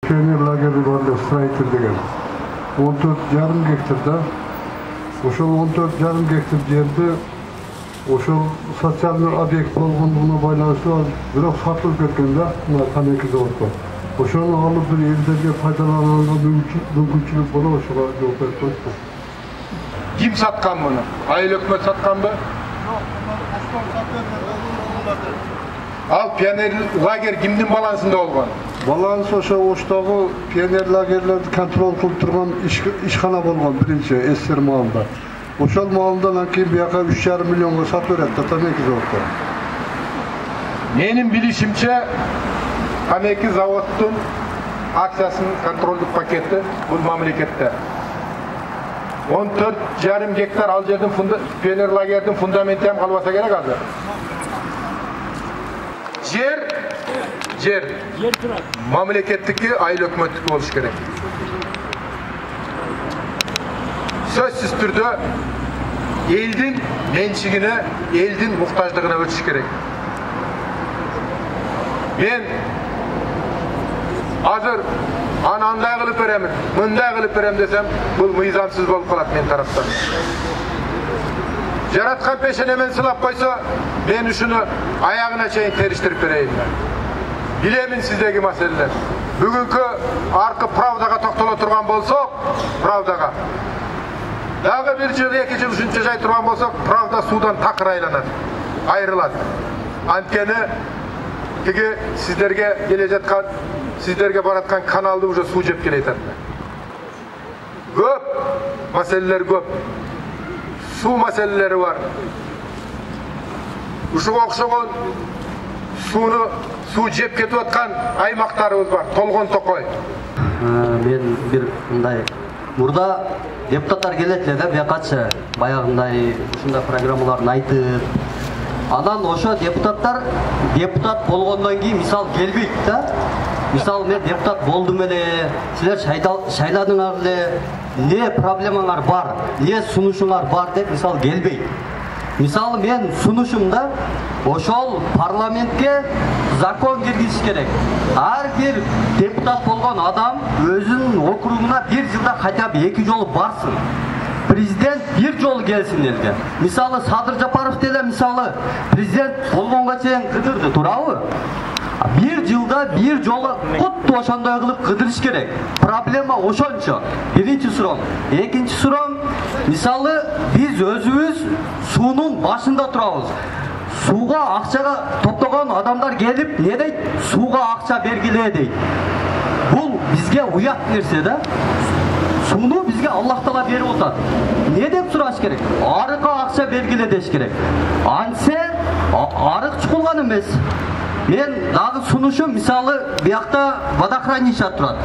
Pioner лагері бар строитель деген 14,5 гектарда ошол 14,5 гектар жерде ошол социалдык объект болгондугуна байланыштуу бирок сатылып кеткен да мына Канеки заводко. Ошону алып бир элдерге пайдаланганга мүмкүнчүлүк болот, ошого жооп берип коюшту. Ким саткан муну? Айыл өкмөт сатканбы? Ал пионер лагерь кимдин балансында болгон? Баланс ошо Оштогу пионер лагерлерди контроль кылып турган ишкана болгон биринчи СССР маалында. Ошол маалдан кийин бияка 3,5 миллионго сатып берет Канеки заводко. Менин билишимче Канеки заводдун акциясынын контролдук пакети бул мамлекетте. 14,5 гектар ал жердин пионер лагердин фундаменти ham калбаса керек азыр. Жер мамлекеттики, айыл өкмөттүкү болуш керек. Сөзсүз түрдө элдин менчигине, элдин муктаждыгына өтүш керек. Мен азыр андай кылып беремин, мындай кылып берем десем, бул мыйзамсыз болуп калат мен тараптан. Жараткан пешенемен сылап койсо, мен ушуну аягына чейин териштирип берейин. Билемин сиздеги маселелер. Бүгүнкү аркы правдага токтоло турган болсок, правдага. Дагы 1 жыл, 2 жыл, 3 жай турган болсок, правда суудан такыр айланат, айрылат. Анткени тиги сиздерге келе жаткан, сиздерге бараткан каналды уже суу жеп келет. Көп маселелер көп. Суу маселелери бар. Ушуга окшогон суу жеп кетип аткан аймактарыбыз бар. Толгон токой. Мен бир мындай мурда депутаттар келет эле да, биякачы баягындай ушундай программаларын айтып, анан ошо депутаттар депутат болгондон кийин мисал келбейт да. Мисал мен депутат болдум эле, силер шайладыңар эле, не проблемаңар бар, не сунушуңар бар деп мисал келбейт. Мисалы мен сунушумда ошол парламентке закон киргизиш керек. Ар бир депутат болгон адам өзүнүн округуна 1 жылда хотя бы 2 жолу барсын. Президент 1 жолу келсин элге. Мисалы Садыр Жапаров деле мисалы президент болгонго чейин кыдырды, туурабы? 1 жылда 1 жолу кутту ошондой кылып кыдырыш керек. Проблема ошончо. Биринчи суроо. Экинчи суроо, мисалы биз өзүбүз суунун башында турабыз. Сууга акчага топтогон адамдар келип, не дейт? Сууга акча бергиле дейт. Бул бизге уят нерсе да. Сууну бизге Аллах Таала берип атат. Не деп сураш керек? Арыкка акча бергиле деш керек. Антсе арык чукулган эмес. Мен дагы сунушум, мисалы биякта водохранилище турат.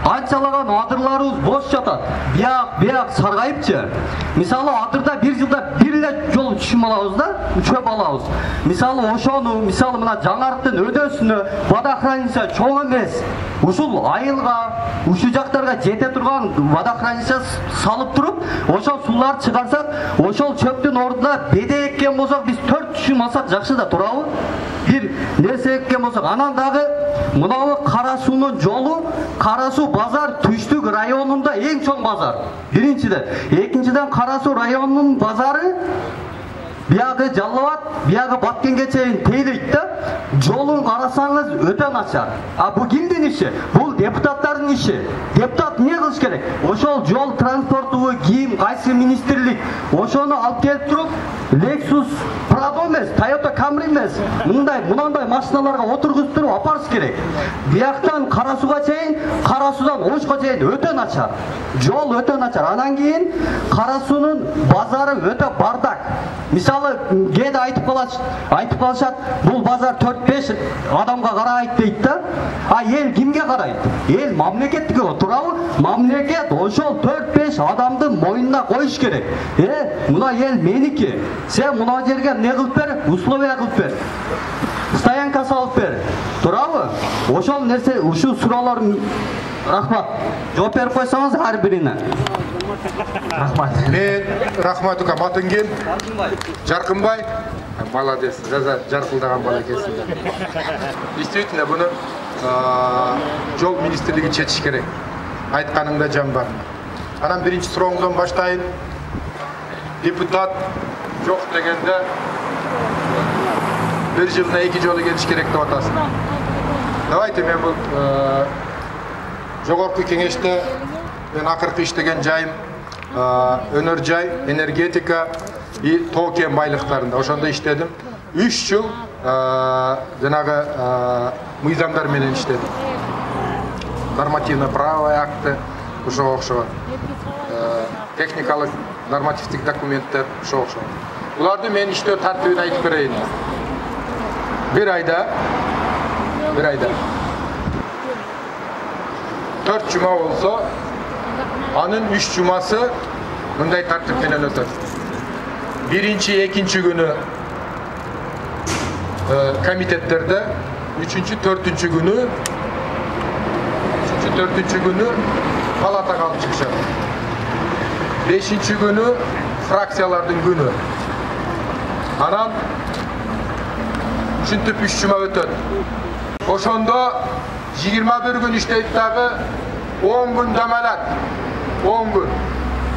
Анчалаган адырларыбыз бош жатат. Бияк саргайыпчы. Мисалы адырда 1 жылда 1 эле жол түшүм алабыз да, чөп алабыз. Мисалы ошону, мисалы мына жаңарыктын өдөсүнө водохранилище чоң эмес. Ушул айылга, ушул жактарга жете турган водохранилище салып туруп, ошол сууларды чыгарсак, ошол чөптүн ордуна беде эккен болсок, биз 4 түшүм алсак жакшы да, туурабы? Бир нерсе эккен болсок, анан дагы мынабы Кара суунун жолу, Кара суу базар Түштүк районунда эң чоң базар. Биринчиден, экинчиден Кара суу районунун базары биягы Жалал-Абад, биягы Баткенге чейин тейлейт да. Жолун карасаңыз өтө начар. А бул кимдин иши? Бул депутаттардын иши. Депутат эмне кылыш керек? Ошол жол транспорту кийим кайсы министрлик ошону алып келип туруп, Lexus Prado эмес, Toyota Camry эмес, мындай машиналарга отургузуп туруп апарыш керек. Бияктан Кара сууга чейин, Кара суудан Ошко чейин өтө начар. Жол өтө начар. Анан кийин Кара суунун базары өтө бардак. Мисалы кээде айтып калышат, бул базар 4-5 адамга карайт дейт да. А эл кимге карайт? Эл мамлекеттиги, туурабы? Мамлекет ошол 4-5 адамдын мойнуна коюш керек. Мына эл меники. Сен мына жерге эмне кылып бер? Условия кылып бер. Стоянка салып бер. Туурабы? Ошол нерсе, ушул суроолор рахмат. Жооп берип койсоңуз ар бирине. Рахмат. Мен рахмат ука Матынгин. Жаркынбай. Молодец. Жаркылдаган бала экенсиң. Действительно, буну жол министрлиги чечиш керек. Айтқаныңда жан бар. Анан биринчи сурооңуздан баштайын. Депутат жок дегенде bir жылына 2 жолу келиш керек деп атасың. Давайте мен бул жогорку кеңеште мен акыркы иштеген жайым өнөр жай, энергетика и тоо кен байлыктарында. Ошондо иштедим. 3 жыл жанагы мыйзамдар менен иштедим. Нормативно-правовый акты ошого окшогон. Техникалык нормативдик документтер ошого окшогон. Буларды мен иштөө тартибин айтып берейин. Bir ayda 4 cuma olsa, anın 3 cuması bunday tartip menен ötür. Birinci, ikinci günü komitetlerde, üçüncü, dördüncü günü palata kalıp çıkacak. Beşinci günü fraksiyalardın günü. Anan Çünkü 3 cuma ötür. Oşonda 21 gün işleyip dağı 10 gün demeler. 10 gün.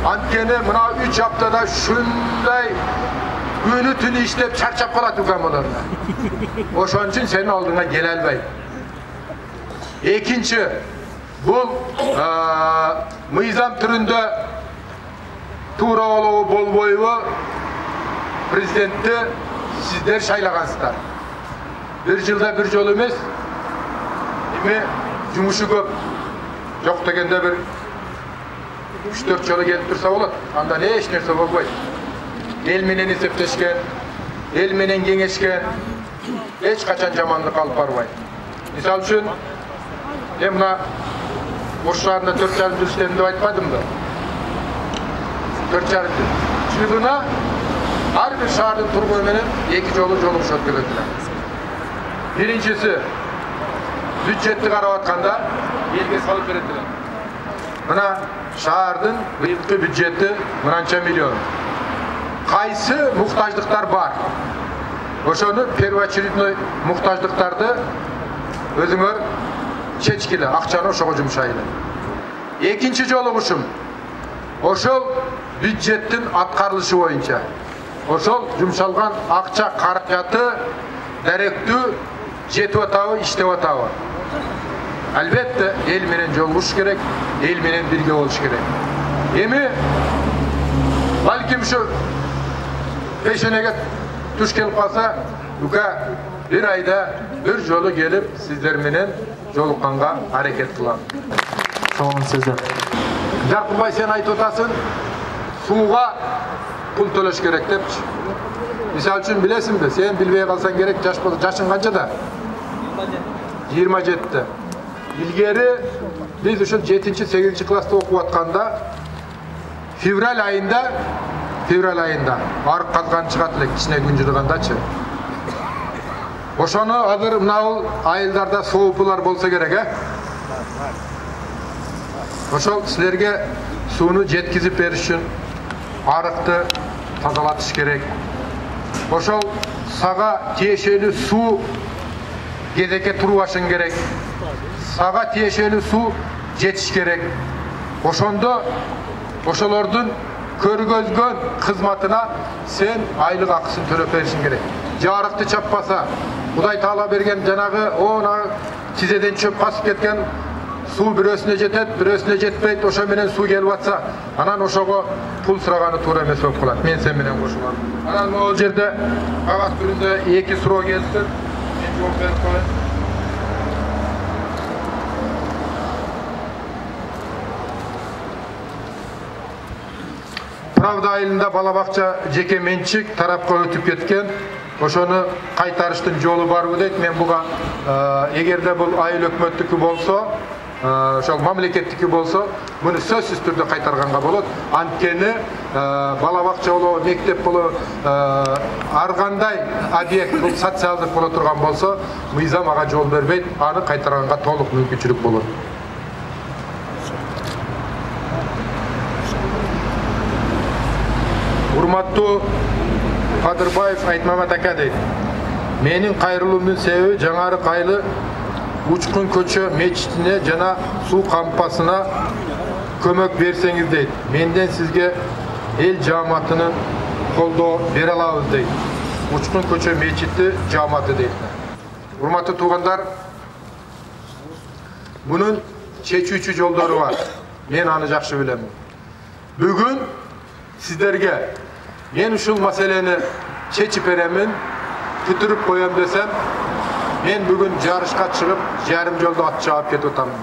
Antkeni buna 3 haftada şunday günü tünü işleyip çarçap kalat ukamlarına. Oşon için senin aldığına gelelbey. İkinci, bu mıyzam türünde tuğra oluğu bol boyu prezidenti sizler şaylagansızlar. Bir жылда bir жол емес, эми жумушу көп. Жок дегенде bir 3-4 жолу келип турса болот. Анда эч нерсе болбойт. Эл менен эсептешкен, эл менен кеңешкен, эч качан жамандык алып барбайт. Мисалы үчүн, мен мына Ош шаарында 4,5 жыл иштедим деп айтпадымбы? 4,5 жыл. Жылына ар бир шаардын тургуну менен 2 жолу жолугушуп өткөрөтүлөр. Birincisi, büdjetni qarab atqanda elga solib beradilar. Mana shaharning yilqi byudjeti mınancha million. Qaysi muhtojliklar bor? O'shani первоочередной muhtojliklarni o'zinglar chechkili, aqchani o'shaga jumshaylar. Ikkinchi jolug'ishim o'shol byudjetning atqarilishi bo'yicha. O'shol jumshalgan aqcha qarqiyati Direktü jetip atabı, iştep atabı. Elbette el menen jolguş gerek, el menen birge oluş gerek. Emi balkim şu peşenege tuş kelip kalsa, uka bir ayda bir jolu gelip sizler menen jolukkanга hareket kılan. Sağ olun sizler. Jarkınbay sen ayıp otasın, suğa pul töleş gerek depçi. Misal üçün bilesin de, sen bilmeye kalsan gerek yaşın kanca da? 27'te. İlgeri biz üçün 7-8 klasta okuvatkanda fevral ayında arık kalkan çıkartılır, içine güncülüğündaçı. Oşonu adır mınavul ayıllarda soğupular bolsa gerek, he? Oşol sizlerge suyunu jetkizip beriş üçün arıktı tazalatış gerek. Oşol sağa tiyešeli su gezeke turuvaşın gerek. Sağa tiyešeli su jetiş gerek. Oşondo oşolordun körgözgön hizmatına sen aylık akısını törep berişin gerek. Jarıktı çappasa, Kuday Taala bergen janagı ona tizeden çöp kasıp ketken su birösüne jetet, birösüne jetpeyt, oşo menen su gelip atsa, anan oşogo pul sıragаны tuur emes bolup kalat. Men sen menen koşulan. Anan o jerde kagaz türünde 2 suroo gelsin. Men жооп берип koyayım. Pravda ayılında balabakça jeke menчик tarapka ötüp ketken. Oşonu kaytarıştın jolu barбы дейт. Men buga egerde bul ayыл өкмөттүкү bolsa, ошол мамлекеттики болсо, муну сөзсүз түрдө кайтарганга болот. Анткени балабакча болобу, мектеп болобу, ар кандай объект бул социалдык боло турган болсо, мыйзам ага жол бербейт, аны кайтарганга толук мүмкүнчүлүк болот. Урматтуу Кадырбаев Айтмамат ака дейт. Менин кайрылуумдун себеби жаңары кайлы Uçkun Köçü meçitine jana su kampasına kömök berseniz deydi. Menden sizge el cemaatinin koldo bere alabız deydi. Uçkun Köçü meçiti cemaati deydi. Hurmatlı tuğanlar, bunun çeçüçü yolları var. Men anı жақсы bilemin. Bugün sizlerge men uşul maseleni çeçip beremin, pütürüp koyam desem, men bugün yarışka çıkıp yarım yolda at çağıp ketip otamın.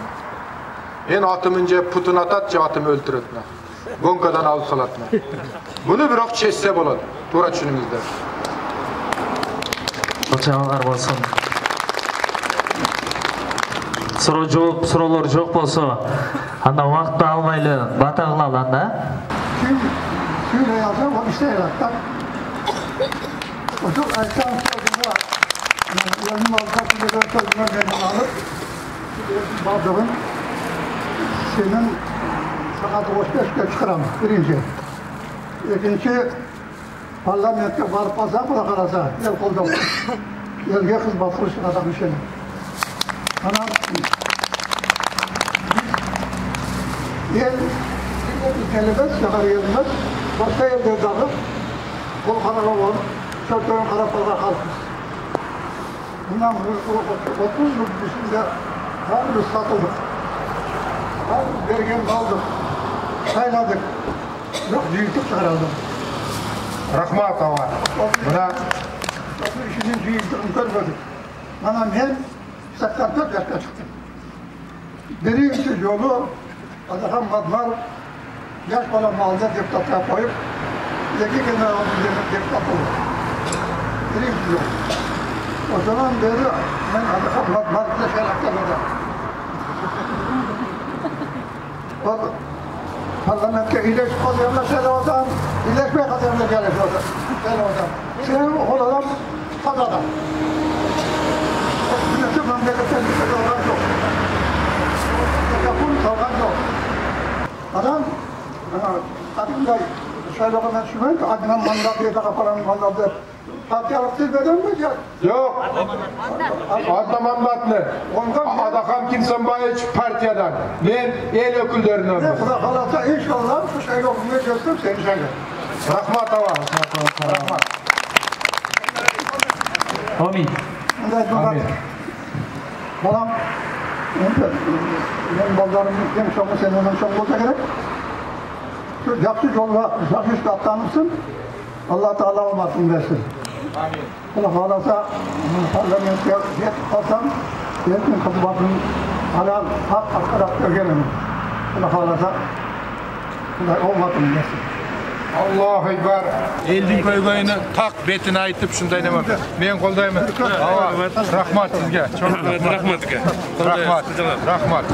Men atımın je putun atat, je atımı öldüretme. Gonkadan alıp salatma. Bunu biroq çeşse болады. Tuğra düşünümüzde. Açağlar bolsun. Sorular жоқ bolsa, anda wagt almaylı batagılalan da. Kim söyleyerse o işte yaratlar. O çok aysan sözünde yanım alacak bir de sözüne benim alıp bazıların senin saat 35'te çıkaram birinci. İkinci parlamente varıp pazar buna karasa el kolda elge kız batırışın adam işini. Anam el gelmez, yakar gelmez. Başka yerde dağıp kol kanala var. Çöpten karapalga kalkmış. Bundan 30 yıl dışında her bir satıldık. Her bergen kaldık. Sayladık. Yok büyütüp çıkaralım. Rahmat ağa. Buna işinin büyüklüğünü görmedik. Bana ben 84 yaşta çıktım. Birinci yolu Adakan Madmar yaş bana malda deputatlar koyup iki general deputat olur. Birinci yol. O zaman beri ben Adakan Madmar'da şereften oldum. Parlamente iyileş kademle Selavadan, iyileşme kademle gelip orada. Selavadan. Senin olalım Kazada. Bütün memleketten bir şey olan yok. Yapın kalkan yok. Adam, adımda Selavadan mensuben, adına mandat diye de kapanan mandatı. Partiyalık silmeden mi diyor? yok. Adna mandatlı. Adakam Kimsanbayev partiyadan. Men el öküllerinden. Ne kadar kalırsa inşallah bu şeyle okumaya götürüp seni söyle. Rahmat ağa. Rahmat. Amin. Amin. Balam, benim ballarımın hem şomu senin şomu olsa gerek. Şu yapsı yolla, yapsı atlanırsın. Allah Teala olmasın versin. Amin. Allah kalırsa parlamente yet kalsam, yetin kapıbatın hala hak akarak görgemem. Allah kalırsa olmasın versin. Allahu Ekber. Eldin köygöyünü tak betini aytıp şunday demem. Men koldayman. Rahmat sizge. Çok rahmat. Rahmat. Rahmat.